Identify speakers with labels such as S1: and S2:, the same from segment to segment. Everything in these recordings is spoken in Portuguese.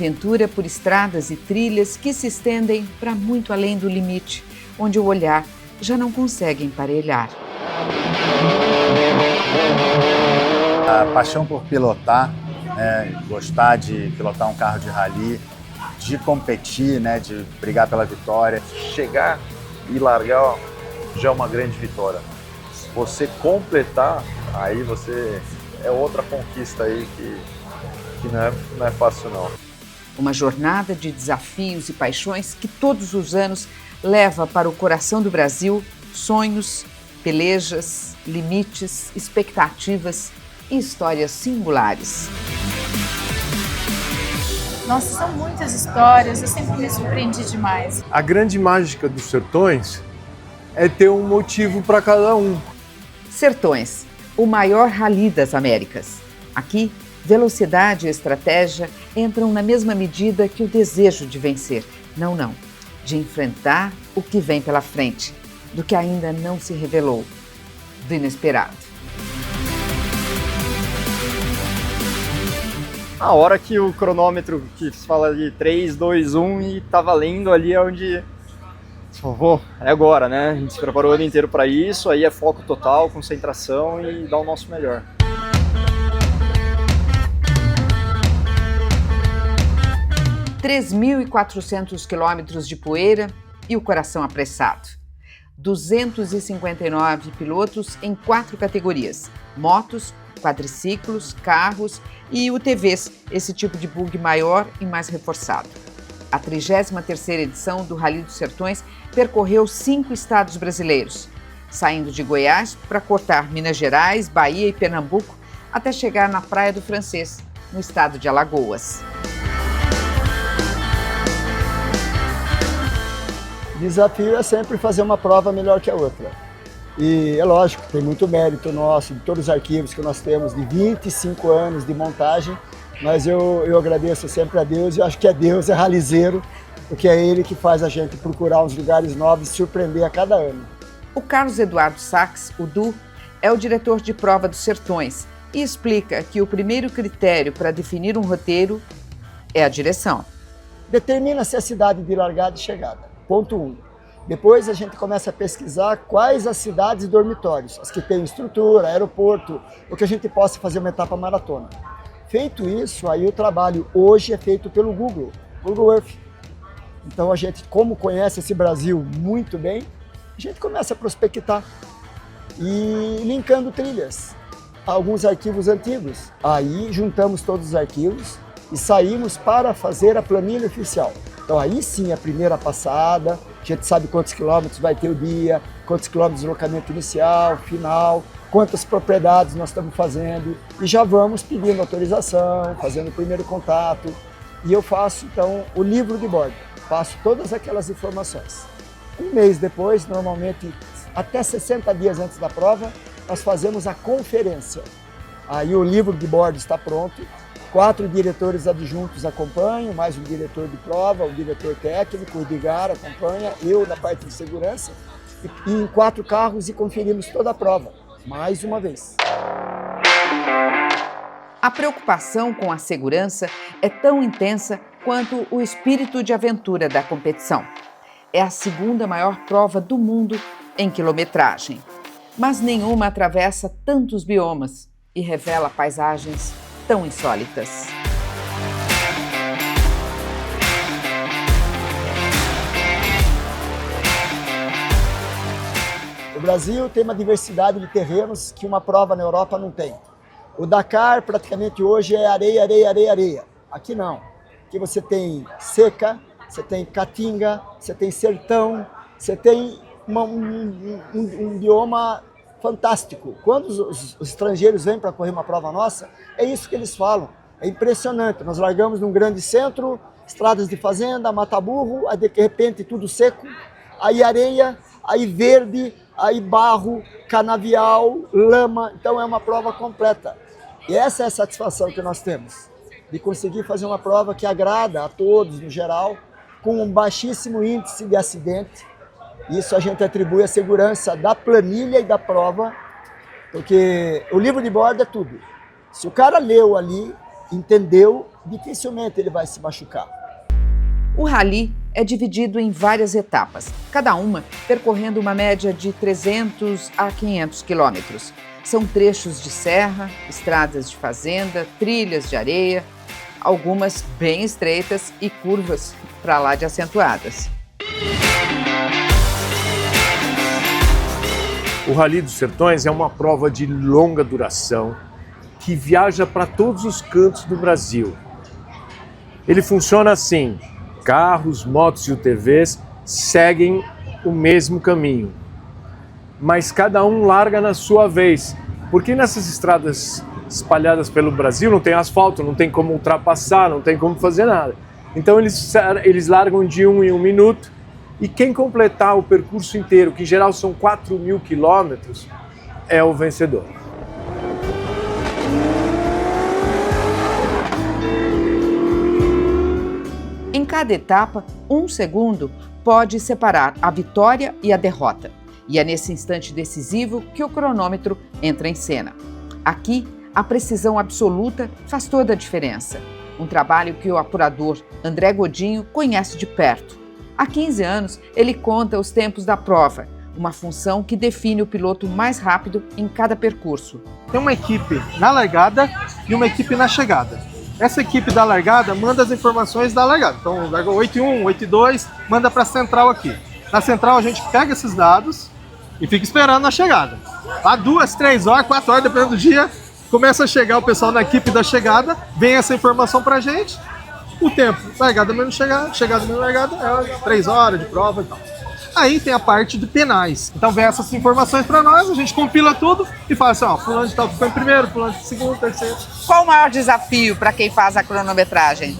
S1: aventura por estradas e trilhas que se estendem para muito além do limite, onde o olhar já não consegue emparelhar.
S2: A paixão por pilotar, gostar de pilotar um carro de rally, de competir, de brigar pela vitória.
S3: Chegar e largar já é uma grande vitória. Você completar, aí você é outra conquista aí que não é fácil não.
S1: Uma jornada de desafios e paixões que todos os anos leva para o coração do Brasil sonhos, pelejas, limites, expectativas e histórias singulares.
S4: Nossa, são muitas histórias, eu sempre me surpreendi demais.
S5: A grande mágica dos Sertões é ter um motivo para cada um.
S1: Sertões, o maior rally das Américas. Aqui, velocidade e estratégia entram na mesma medida que o desejo de vencer. Não, de enfrentar o que vem pela frente, do que ainda não se revelou, do inesperado.
S6: A hora que o cronômetro que fala de 3, 2, 1 e tá valendo ali é onde... é agora, né? A gente se preparou o ano inteiro para isso, aí é foco total, concentração e dar o nosso melhor.
S1: (3.400 quilômetros de poeira e o coração apressado. 259 pilotos em 4 categorias: motos, quadriciclos, carros e UTVs, esse tipo de bug maior e mais reforçado. A 33ª edição do Rally dos Sertões percorreu 5 estados brasileiros, saindo de Goiás para cortar Minas Gerais, Bahia e Pernambuco, até chegar na Praia do Francês, no estado de Alagoas.
S7: O desafio é sempre fazer uma prova melhor que a outra. E é lógico, tem muito mérito nosso, de todos os arquivos que nós temos, de 25 anos de montagem, mas eu agradeço sempre a Deus, e eu acho que Deus é ralizeiro, porque é Ele que faz a gente procurar uns lugares novos e surpreender a cada ano.
S1: O Carlos Eduardo Sachs, o Du, é o diretor de prova dos Sertões e explica que o primeiro critério para definir um roteiro é a direção.
S7: Determina-se a cidade de largada e chegada, ponto 1. Depois a gente começa a pesquisar quais as cidades e dormitórios, as que têm estrutura, aeroporto, ou que a gente possa fazer uma etapa maratona. Feito isso, aí o trabalho hoje é feito pelo Google Earth. Então a gente, como conhece esse Brasil muito bem, a gente começa a prospectar e linkando trilhas, alguns arquivos antigos. Aí juntamos todos os arquivos e saímos para fazer a planilha oficial. Então aí sim a primeira passada, a gente sabe quantos quilômetros vai ter o dia, quantos quilômetros de deslocamento inicial, final, quantas propriedades nós estamos fazendo e já vamos pedindo autorização, fazendo o primeiro contato. E eu faço então o livro de bordo, passo todas aquelas informações. Um mês depois, normalmente até 60 dias antes da prova, nós fazemos a conferência. Aí o livro de bordo está pronto. 4 diretores adjuntos acompanham, mais um diretor de prova, o diretor técnico, o Edgar acompanha, eu na parte de segurança, e em 4 carros e conferimos toda a prova, mais uma vez.
S1: A preocupação com a segurança é tão intensa quanto o espírito de aventura da competição. É a 2ª maior prova do mundo em quilometragem, mas nenhuma atravessa tantos biomas e revela paisagens tão insólitas.
S7: O Brasil tem uma diversidade de terrenos que uma prova na Europa não tem. O Dakar praticamente hoje é areia, areia, areia, areia. Aqui não. Aqui você tem seca, você tem caatinga, você tem sertão, você tem um bioma fantástico. Quando os estrangeiros vêm para correr uma prova nossa, é isso que eles falam. É impressionante. Nós largamos num grande centro, estradas de fazenda, mata-burro, aí de repente tudo seco, aí areia, aí verde, aí barro, canavial, lama. Então é uma prova completa. E essa é a satisfação que nós temos, de conseguir fazer uma prova que agrada a todos no geral, com um baixíssimo índice de acidente. Isso a gente atribui à segurança da planilha e da prova, porque o livro de bordo é tudo. Se o cara leu ali entendeu, dificilmente ele vai se machucar.
S1: O rally é dividido em várias etapas, cada uma percorrendo uma média de 300 a 500 quilômetros. São trechos de serra, estradas de fazenda, trilhas de areia, algumas bem estreitas e curvas para lá de acentuadas.
S5: O Rally dos Sertões é uma prova de longa duração que viaja para todos os cantos do Brasil. Ele funciona assim: carros, motos e UTVs seguem o mesmo caminho, mas cada um larga na sua vez, porque nessas estradas espalhadas pelo Brasil não tem asfalto, não tem como ultrapassar, não tem como fazer nada. Então eles largam de 1 em 1 minuto, e quem completar o percurso inteiro, que em geral são 4.000 quilômetros, é o vencedor.
S1: Em cada etapa, 1 segundo pode separar a vitória e a derrota. E é nesse instante decisivo que o cronômetro entra em cena. Aqui, a precisão absoluta faz toda a diferença. Um trabalho que o apurador André Godinho conhece de perto. Há 15 anos, ele conta os tempos da prova, uma função que define o piloto mais rápido em cada percurso.
S8: Tem uma equipe na largada e uma equipe na chegada. Essa equipe da largada manda as informações da largada. Então, largou 8.1, 8.2, manda para a central aqui. Na central, a gente pega esses dados e fica esperando na chegada. Há 2, 3 horas, 4 horas, dependendo do dia, começa a chegar o pessoal na equipe da chegada, vem essa informação para a gente. O tempo, largada menos chegada, chegada menos largada, é 3 horas de prova e tal. Aí tem a parte de penais. Então vem essas informações para nós, a gente compila tudo e fala assim, ó, fulano de tal ficou em primeiro, fulano de segundo, terceiro.
S1: Qual o maior desafio para quem faz a cronometragem?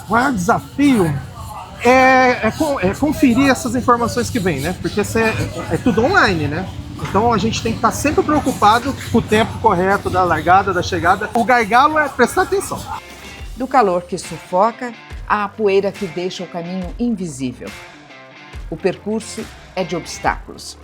S8: O maior desafio é conferir essas informações que vêm, né? Porque é tudo online, né? Então a gente tem que estar sempre preocupado com o tempo correto da largada, da chegada. O gargalo é prestar atenção.
S1: Do calor que sufoca à poeira que deixa o caminho invisível. O percurso é de obstáculos.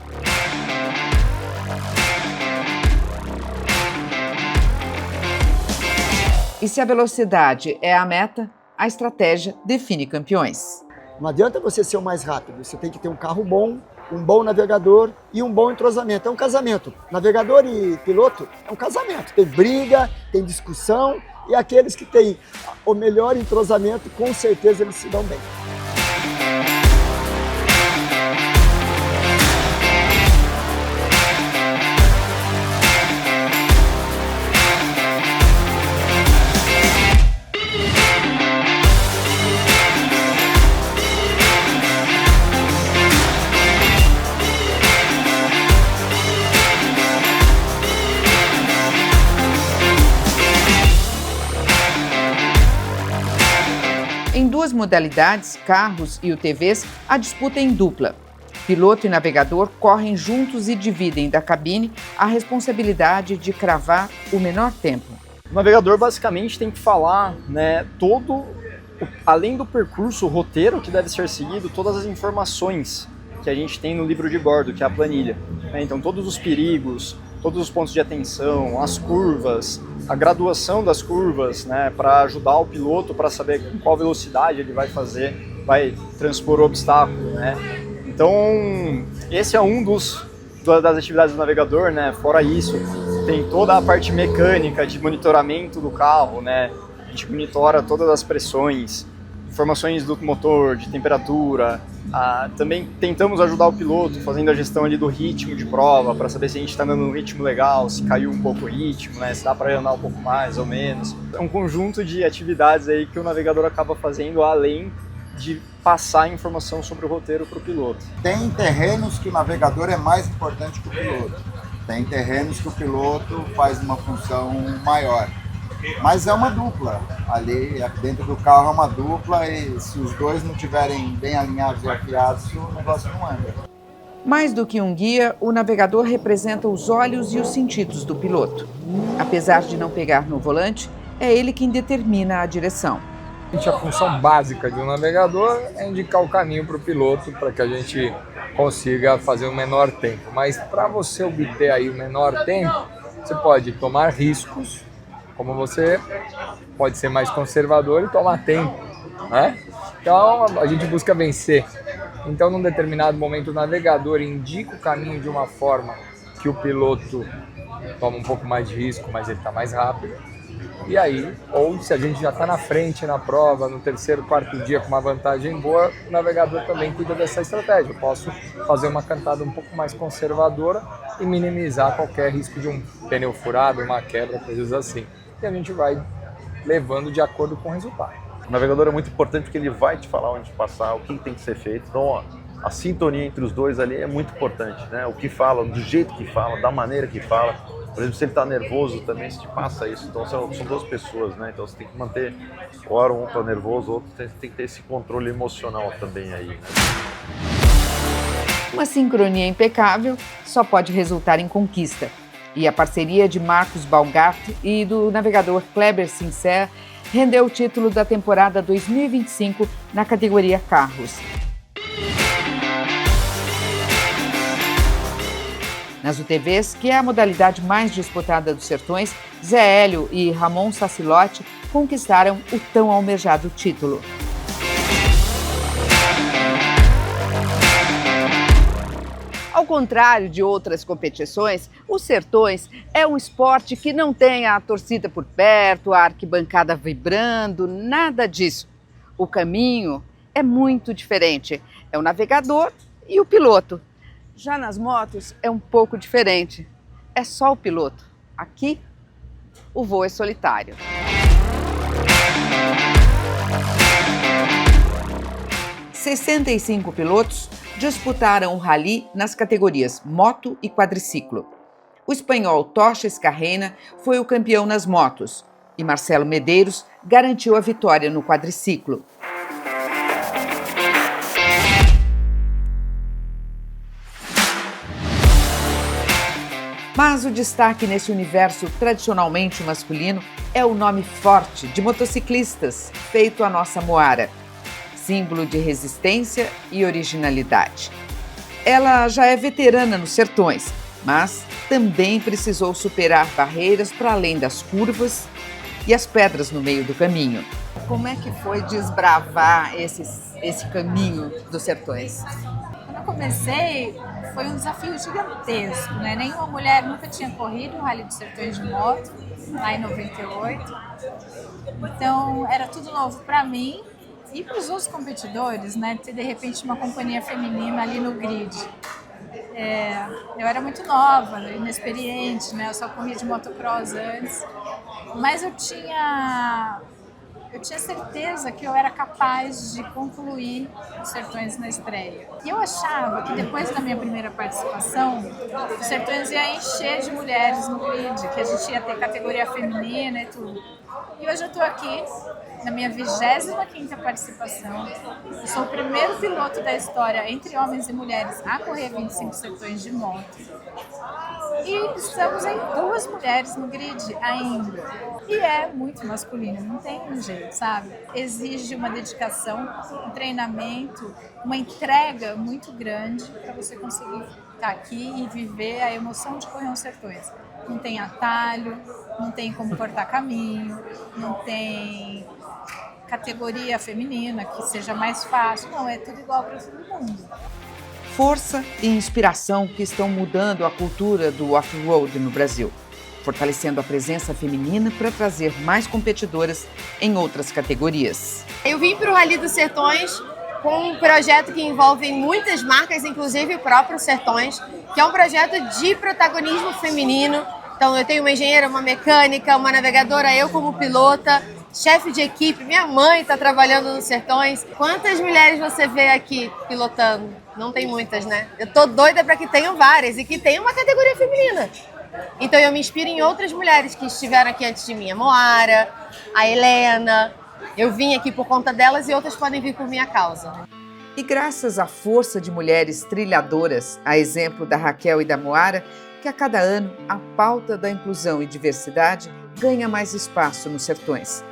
S1: E se a velocidade é a meta, a estratégia define campeões.
S7: Não adianta você ser o mais rápido, você tem que ter um carro bom, um bom navegador e um bom entrosamento. É um casamento. Navegador e piloto é um casamento. Tem briga, tem discussão, e aqueles que têm o melhor entrosamento, com certeza eles se dão bem.
S1: Em duas modalidades, carros e UTVs, a disputa é em dupla. Piloto e navegador correm juntos e dividem da cabine a responsabilidade de cravar o menor tempo.
S6: O navegador basicamente tem que falar, né, além do percurso, o roteiro que deve ser seguido, todas as informações que a gente tem no livro de bordo, que é a planilha. Então todos os perigos, todos os pontos de atenção, as curvas, a graduação das curvas, né, para ajudar o piloto para saber qual velocidade ele vai fazer, vai transpor o obstáculo, né. Então esse é um das atividades do navegador, né. Fora isso, tem toda a parte mecânica de monitoramento do carro, né. A gente monitora todas as pressões, informações do motor, de temperatura. Também tentamos ajudar o piloto fazendo a gestão ali do ritmo de prova, para saber se a gente está andando num ritmo legal, se caiu um pouco o ritmo, né, se dá para andar um pouco mais ou menos. É um conjunto de atividades aí que o navegador acaba fazendo, além de passar informação sobre o roteiro para o piloto.
S9: Tem terrenos que o navegador é mais importante que o piloto. Tem terrenos que o piloto faz uma função maior. Mas é uma dupla, ali dentro do carro é uma dupla e se os dois não estiverem bem alinhados e afiados, o negócio não anda.
S1: Mais do que um guia, o navegador representa os olhos e os sentidos do piloto. Apesar de não pegar no volante, é ele quem determina a direção.
S10: A função básica de um navegador é indicar o caminho para o piloto para que a gente consiga fazer o menor tempo. Mas para você obter aí o menor tempo, você pode tomar riscos, como você pode ser mais conservador e tomar tempo, né? Então a gente busca vencer. Então, num determinado momento, o navegador indica o caminho de uma forma que o piloto toma um pouco mais de risco, mas ele está mais rápido. E aí, ou se a gente já está na frente na prova, no terceiro, quarto dia com uma vantagem boa, o navegador também cuida dessa estratégia. Eu posso fazer uma cantada um pouco mais conservadora e minimizar qualquer risco de um pneu furado, uma quebra, coisas assim. E a gente vai levando de acordo com o resultado.
S3: O navegador é muito importante porque ele vai te falar onde passar, o que tem que ser feito. Então, ó, a sintonia entre os dois ali é muito importante, né? O que fala, do jeito que fala, da maneira que fala. Por exemplo, se ele está nervoso também, se te passa isso. Então, são duas pessoas, né? Então, você tem que manter, hora um está nervoso, o outro tem que ter esse controle emocional também aí, né?
S1: Uma sincronia impecável só pode resultar em conquista. E a parceria de Marcos Baumgart e do navegador Kleber Sinclair rendeu o título da temporada 2025 na categoria Carros. Nas UTVs, que é a modalidade mais disputada dos Sertões, Zé Hélio e Ramon Sacilotti conquistaram o tão almejado título. Ao contrário de outras competições, os Sertões é um esporte que não tem a torcida por perto, a arquibancada vibrando, nada disso. O caminho é muito diferente. É o navegador e o piloto. Já nas motos é um pouco diferente. É só o piloto. Aqui, o voo é solitário. – 65 pilotos disputaram o rally nas categorias moto e quadriciclo. O espanhol Torches Carreira foi o campeão nas motos e Marcelo Medeiros garantiu a vitória no quadriciclo. Mas o destaque nesse universo tradicionalmente masculino é o nome forte de motociclistas, feito a nossa Moara, símbolo de resistência e originalidade. Ela já é veterana nos Sertões, mas também precisou superar barreiras para além das curvas e as pedras no meio do caminho. Como é que foi desbravar esse caminho dos Sertões?
S4: Quando eu comecei, foi um desafio gigantesco, né? Nenhuma mulher nunca tinha corrido o Rally dos Sertões de moto, lá em 98. Então, era tudo novo para mim e para os outros competidores, né? Ter, de repente, uma companhia feminina ali no grid. Eu era muito nova, inexperiente, né? Eu só corria de motocross antes. Mas eu tinha certeza que eu era capaz de concluir os Sertões na estreia. E eu achava que depois da minha primeira participação, os Sertões ia encher de mulheres no grid, que a gente ia ter categoria feminina e tudo. E hoje eu estou aqui, na minha 25ª participação. Eu sou o primeiro piloto da história, entre homens e mulheres, a correr 25 Sertões de moto. E estamos em 2 mulheres no grid ainda. E é muito masculino, não tem um jeito, sabe? Exige uma dedicação, um treinamento, uma entrega muito grande para você conseguir estar aqui e viver a emoção de correr uns Sertões. Não tem atalho, não tem como cortar caminho, não tem categoria feminina que seja mais fácil. Não, é tudo igual para todo mundo.
S1: Força e inspiração que estão mudando a cultura do off-road no Brasil, fortalecendo a presença feminina para trazer mais competidoras em outras categorias.
S11: Eu vim para o Rally dos Sertões com um projeto que envolve muitas marcas, inclusive o próprio Sertões, que é um projeto de protagonismo feminino. Então eu tenho uma engenheira, uma mecânica, uma navegadora, eu como pilota, chefe de equipe, minha mãe está trabalhando nos Sertões. Quantas mulheres você vê aqui pilotando? Não tem muitas, né? Eu tô doida para que tenham várias e que tenham uma categoria feminina. Então eu me inspiro em outras mulheres que estiveram aqui antes de mim, a Moara, a Helena. Eu vim aqui por conta delas e outras podem vir por minha causa.
S1: E graças à força de mulheres trilhadoras, a exemplo da Raquel e da Moara, que a cada ano a pauta da inclusão e diversidade ganha mais espaço nos Sertões.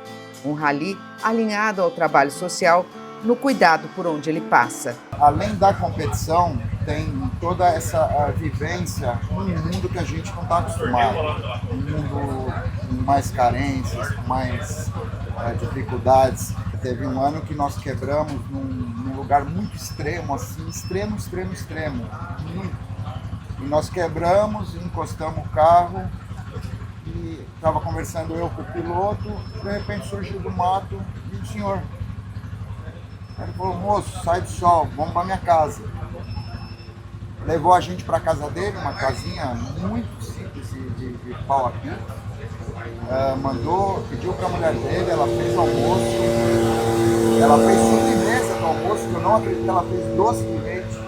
S1: Um rally alinhado ao trabalho social no cuidado por onde ele passa.
S9: Além da competição, tem toda essa vivência num mundo que a gente não está acostumado. Um mundo com mais carências, com mais dificuldades. Teve um ano que nós quebramos num lugar muito extremo, assim, extremo. Muito. E nós quebramos, encostamos o carro e estava conversando eu com o piloto, de repente surgiu do mato e o senhor. Ele falou, moço, sai do sol, vamos para minha casa. Levou a gente para a casa dele, uma casinha muito simples de pau a pico. Pediu para a mulher dele, ela fez o almoço. Ela fez sobremesa do almoço, que eu não acredito que ela fez doce de leite.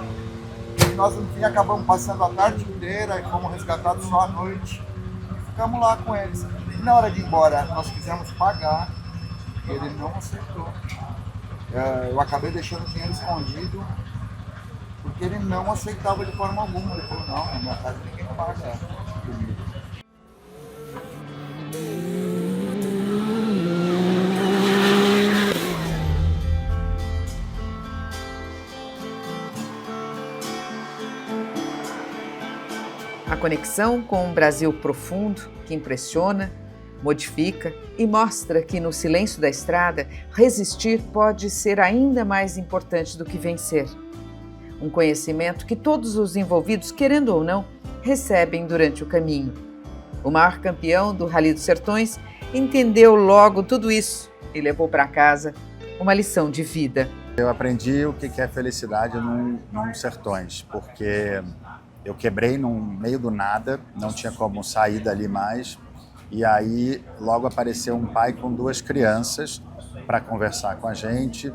S9: E nós, no fim, acabamos passando a tarde inteira e fomos resgatados só à noite. E ficamos lá com eles. E na hora de ir embora, nós quisemos pagar e ele não aceitou. Eu acabei deixando o dinheiro escondido porque ele não aceitava de forma alguma. Ele falou, não, na minha casa ninguém paga comida.
S1: A conexão com um Brasil profundo que impressiona, modifica e mostra que no silêncio da estrada, resistir pode ser ainda mais importante do que vencer. Um conhecimento que todos os envolvidos, querendo ou não, recebem durante o caminho. O maior campeão do Rally dos Sertões entendeu logo tudo isso e levou para casa uma lição de vida.
S2: Eu aprendi o que é felicidade num Sertões, porque eu quebrei no meio do nada, não tinha como sair dali mais. E aí logo apareceu um pai com 2 crianças para conversar com a gente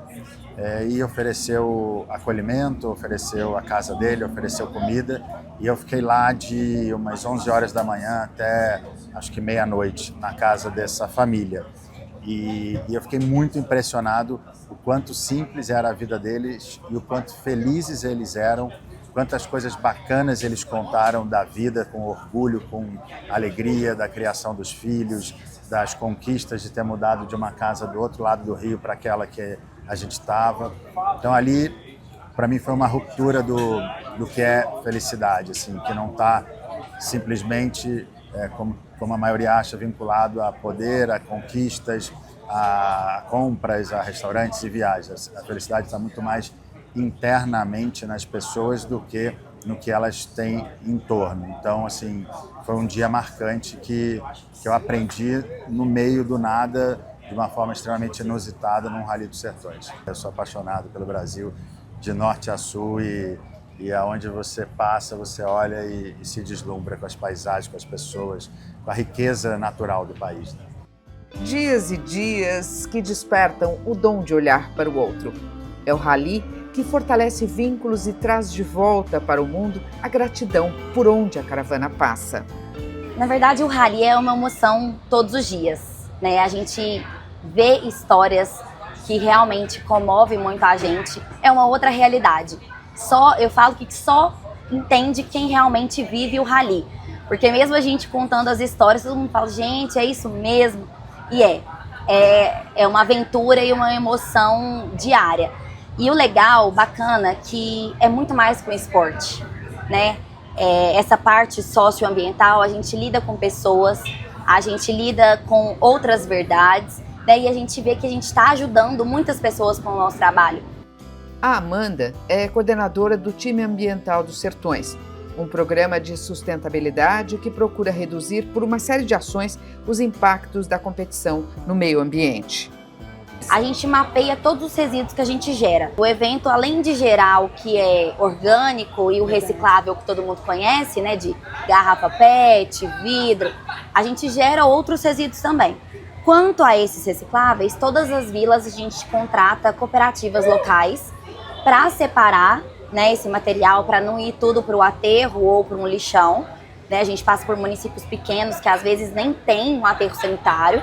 S2: e ofereceu acolhimento, ofereceu a casa dele, ofereceu comida. E eu fiquei lá de umas 11 horas da manhã até acho que meia-noite na casa dessa família. E eu fiquei muito impressionado o quanto simples era a vida deles e o quanto felizes eles eram. Quantas coisas bacanas eles contaram da vida, com orgulho, com alegria, da criação dos filhos, das conquistas de ter mudado de uma casa do outro lado do rio para aquela que a gente estava. Então ali, para mim, foi uma ruptura do que é felicidade, assim, que não está simplesmente, como a maioria acha, vinculado a poder, a conquistas, a compras, a restaurantes e viagens. A felicidade está muito mais internamente nas pessoas do que no que elas têm em torno. Então, assim, foi um dia marcante que eu aprendi no meio do nada, de uma forma extremamente inusitada, num Rally dos Sertões. Eu sou apaixonado pelo Brasil, de norte a sul, e aonde você passa, você olha e se deslumbra com as paisagens, com as pessoas, com a riqueza natural do país.
S1: Dias e dias que despertam o dom de olhar para o outro. É o Rally que fortalece vínculos e traz de volta para o mundo a gratidão por onde a caravana passa.
S12: Na verdade, o Rally é uma emoção todos os dias, né? A gente vê histórias que realmente comovem muito a gente, é uma outra realidade. Eu falo que só entende quem realmente vive o Rally, porque mesmo a gente contando as histórias, todo mundo fala, gente, é isso mesmo, e é uma aventura e uma emoção diária. E o legal, bacana, que é muito mais que um esporte, né? Essa parte socioambiental, a gente lida com pessoas, a gente lida com outras verdades, né? E a gente vê que a gente está ajudando muitas pessoas com o nosso trabalho.
S1: A Amanda é coordenadora do Time Ambiental dos Sertões, um programa de sustentabilidade que procura reduzir, por uma série de ações, os impactos da competição no meio ambiente.
S12: A gente mapeia todos os resíduos que a gente gera. O evento, além de gerar o que é orgânico e o reciclável que todo mundo conhece, né, de garrafa PET, vidro, a gente gera outros resíduos também. Quanto a esses recicláveis, todas as vilas a gente contrata cooperativas locais para separar, né, esse material, para não ir tudo para o aterro ou para um lixão. Né? A gente passa por municípios pequenos que às vezes nem tem um aterro sanitário.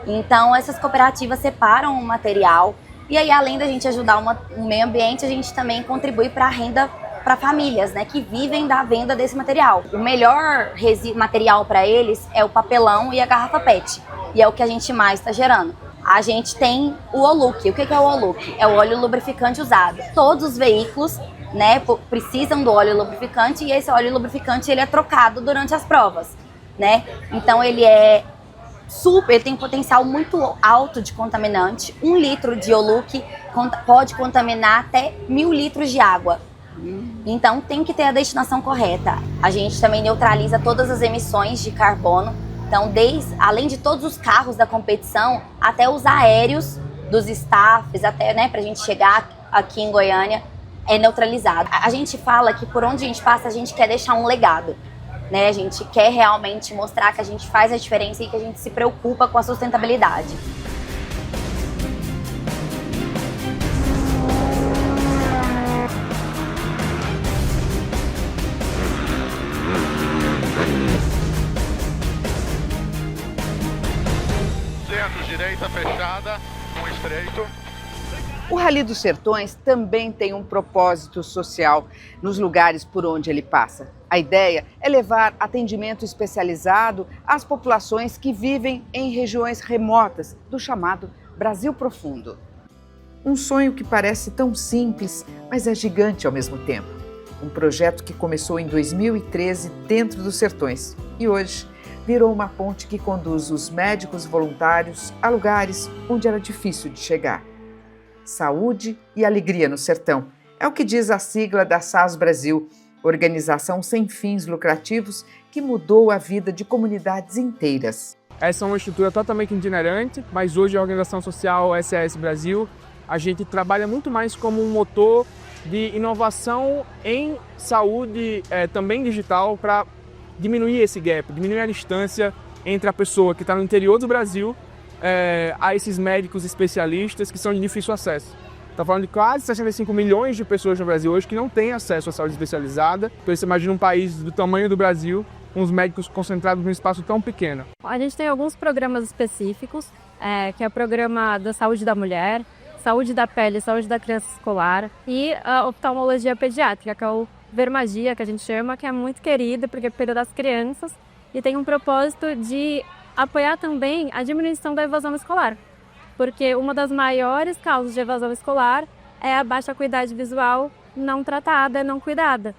S12: Então, essas cooperativas separam o material e aí, além da gente ajudar o meio ambiente, a gente também contribui para a renda para famílias, né, que vivem da venda desse material. O melhor material para eles é o papelão e a garrafa PET, e é o que a gente mais está gerando. a gente tem o Oluc. O que é o Oluc? É o óleo lubrificante usado. Todos os veículos, né, precisam do óleo lubrificante, e esse óleo lubrificante ele é trocado durante as provas, né? Então ele tem um potencial muito alto de contaminante. 1 litro de Oluc pode contaminar até 1000 litros de água. Então tem que ter a destinação correta. A gente também neutraliza todas as emissões de carbono. Então, além de todos os carros da competição, até os aéreos dos staffs, até, né, pra gente chegar aqui em Goiânia, é neutralizado. A gente fala que por onde a gente passa, a gente quer deixar um legado, né? A gente quer realmente mostrar que a gente faz a diferença e que a gente se preocupa com a sustentabilidade.
S13: Direita fechada, um estreito.
S1: O Rally dos Sertões também tem um propósito social nos lugares por onde ele passa. A ideia é levar atendimento especializado às populações que vivem em regiões remotas do chamado Brasil Profundo. Um sonho que parece tão simples, mas é gigante ao mesmo tempo. Um projeto que começou em 2013 dentro dos Sertões e hoje virou uma ponte que conduz os médicos voluntários a lugares onde era difícil de chegar. Saúde e alegria no sertão, é o que diz a sigla da SAS Brasil, organização sem fins lucrativos que mudou a vida de comunidades inteiras.
S14: Essa é uma estrutura totalmente itinerante, mas hoje a organização social SAS Brasil, a gente trabalha muito mais como um motor de inovação em saúde, também digital, para diminuir esse gap, diminuir a distância entre a pessoa que está no interior do Brasil a esses médicos especialistas que são de difícil acesso. Está falando de quase 65 milhões de pessoas no Brasil hoje que não têm acesso à saúde especializada. Então você imagina um país do tamanho do Brasil, com os médicos concentrados num espaço tão pequeno.
S15: A gente tem alguns programas específicos, que é o programa da saúde da mulher, saúde da pele, saúde da criança escolar e a oftalmologia pediátrica, que é o Vermagia, que a gente chama, que é muito querida porque cuida das crianças e tem um propósito de apoiar também a diminuição da evasão escolar, porque uma das maiores causas de evasão escolar é a baixa acuidade visual não tratada, não cuidada.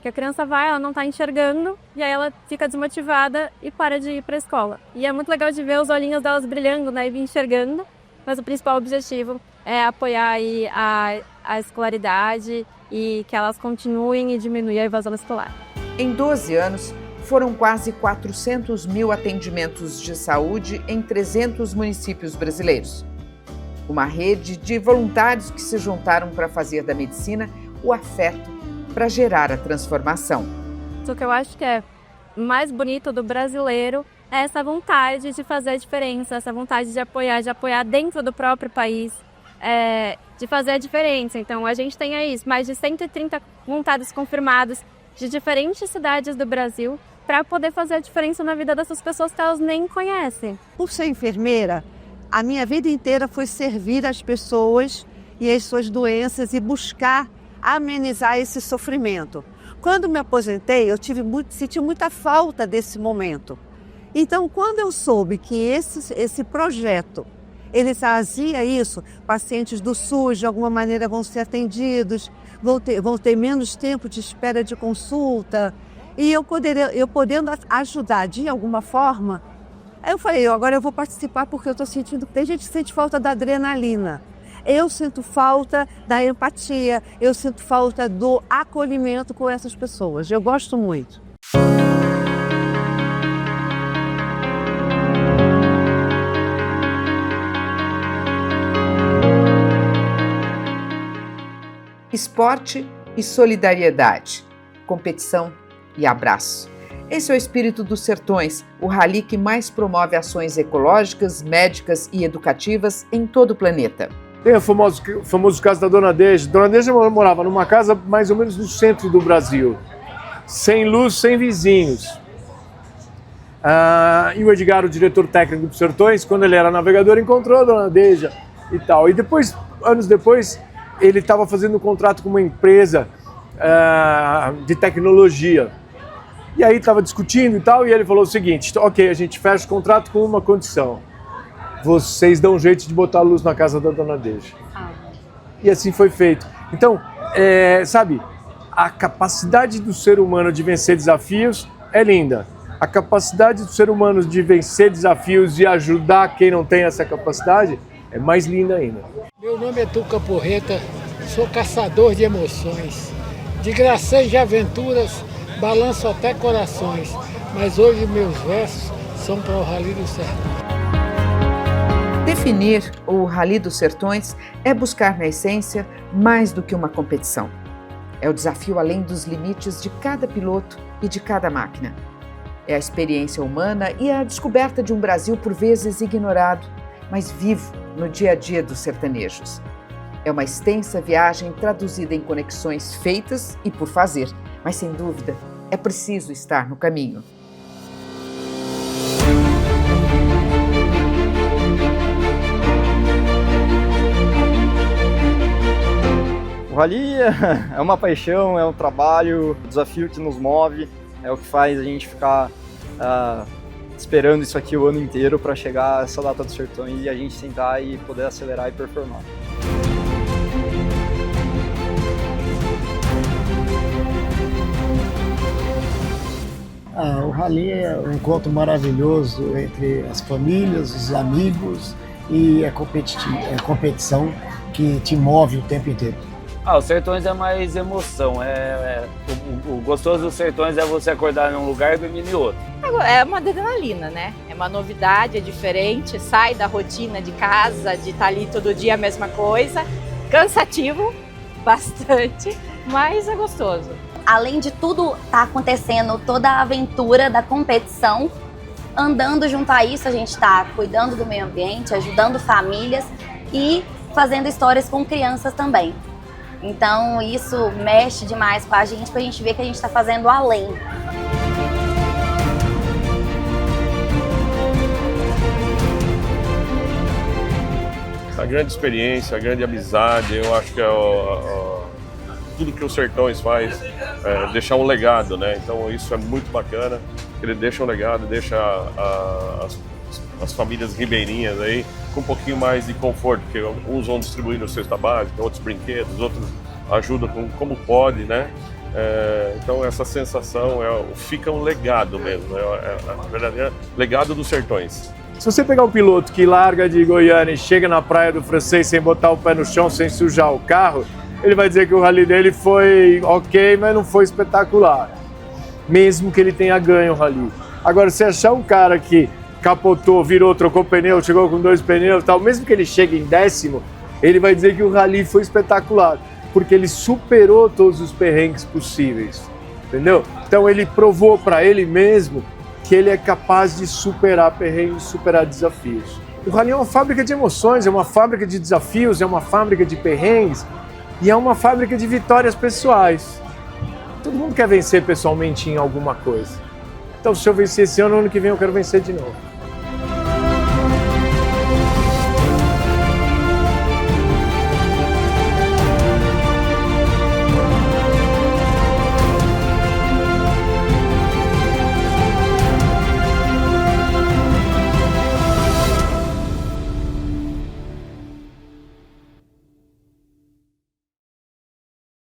S15: Que a criança vai, ela não está enxergando e aí ela fica desmotivada e para de ir para a escola. E é muito legal de ver os olhinhos delas brilhando, né, e enxergando, mas o principal objetivo é apoiar aí a escolaridade e que elas continuem e diminuir a evasão escolar.
S1: Em 12 anos, foram quase 400 mil atendimentos de saúde em 300 municípios brasileiros. Uma rede de voluntários que se juntaram para fazer da medicina o afeto para gerar a transformação.
S15: O que eu acho que é mais bonito do brasileiro é essa vontade de fazer a diferença, essa vontade de apoiar dentro do próprio país, de fazer a diferença. Então a gente tem aí mais de 130 voluntários confirmados de diferentes cidades do Brasil para poder fazer a diferença na vida dessas pessoas que elas nem conhecem.
S16: Por ser enfermeira, a minha vida inteira foi servir as pessoas e as suas doenças e buscar amenizar esse sofrimento. Quando me aposentei, eu senti muita falta desse momento. Então, quando eu soube que esse projeto, ele fazia isso, pacientes do SUS de alguma maneira vão ser atendidos, vão ter menos tempo de espera de consulta, e eu podendo ajudar de alguma forma, aí eu falei, agora eu vou participar porque eu estou sentindo, tem gente que sente falta da adrenalina. Eu sinto falta da empatia, eu sinto falta do acolhimento com essas pessoas. Eu gosto muito.
S1: Esporte e solidariedade, competição e abraço. Esse é o espírito dos Sertões, o rally que mais promove ações ecológicas, médicas e educativas em todo o planeta.
S5: Tem o famoso caso da Dona Deja. Dona Deja morava numa casa mais ou menos no centro do Brasil, sem luz, sem vizinhos. E o Edgar, o diretor técnico dos Sertões, quando ele era navegador, encontrou a Dona Deja e tal. E depois, anos depois, ele estava fazendo um contrato com uma empresa de tecnologia. E aí estava discutindo e tal, e ele falou o seguinte, ok, a gente fecha o contrato com uma condição. vocês dão um jeito de botar a luz na casa da dona Deja. E assim foi feito. Então, sabe, a capacidade do ser humano de vencer desafios é linda. A capacidade do ser humano de vencer desafios e ajudar quem não tem essa capacidade é mais linda ainda.
S17: Meu nome é Tuca Porreta, sou caçador de emoções. De graças e aventuras, balanço até corações, mas hoje meus versos são para o Rally do Sertão.
S1: Definir o Rally dos Sertões é buscar, na essência, mais do que uma competição. É o desafio além dos limites de cada piloto e de cada máquina. É a experiência humana e a descoberta de um Brasil por vezes ignorado, mas vivo no dia a dia dos sertanejos. É uma extensa viagem traduzida em conexões feitas e por fazer, mas sem dúvida é preciso estar no caminho.
S6: O rally é uma paixão, é um trabalho, um desafio que nos move, é o que faz a gente ficar esperando isso aqui o ano inteiro para chegar a essa data do Sertão e a gente sentar e poder acelerar e performar.
S7: O rally é um encontro maravilhoso entre as famílias, os amigos e a competição que te move o tempo inteiro.
S18: Os Sertões é mais emoção. O gostoso dos Sertões é você acordar num lugar e dormir em outro.
S19: É uma adrenalina, né? É uma novidade, é diferente, sai da rotina de casa, de estar ali todo dia a mesma coisa. Cansativo, bastante, mas é gostoso.
S12: Além de tudo tá acontecendo, toda a aventura da competição, andando junto a isso, a gente está cuidando do meio ambiente, ajudando famílias e fazendo histórias com crianças também. Então isso mexe demais com a gente, pra gente ver que a gente está fazendo além.
S20: A grande experiência, a grande amizade, eu acho que tudo que o Sertões faz é deixar um legado, né? Então isso é muito bacana, ele deixa um legado, deixa as famílias ribeirinhas aí com um pouquinho mais de conforto, porque uns vão distribuindo cesta básica, outros brinquedos, outros ajudam como pode, né? Então essa sensação fica um legado mesmo, a verdadeira legado dos Sertões.
S5: Se você pegar um piloto que larga de Goiânia e chega na Praia do Francês sem botar o pé no chão, sem sujar o carro, ele vai dizer que o rally dele foi ok, mas não foi espetacular, mesmo que ele tenha ganho o rally. Agora, se achar um cara que capotou, virou, trocou pneu, chegou com 2 pneus e tal, mesmo que ele chegue em 10º, ele vai dizer que o rally foi espetacular, porque ele superou todos os perrengues possíveis, entendeu? Então ele provou para ele mesmo que ele é capaz de superar perrengues, superar desafios. O rally é uma fábrica de emoções, é uma fábrica de desafios, é uma fábrica de perrengues e é uma fábrica de vitórias pessoais. Todo mundo quer vencer pessoalmente em alguma coisa. Então, se eu vencer esse ano que vem eu quero vencer de novo.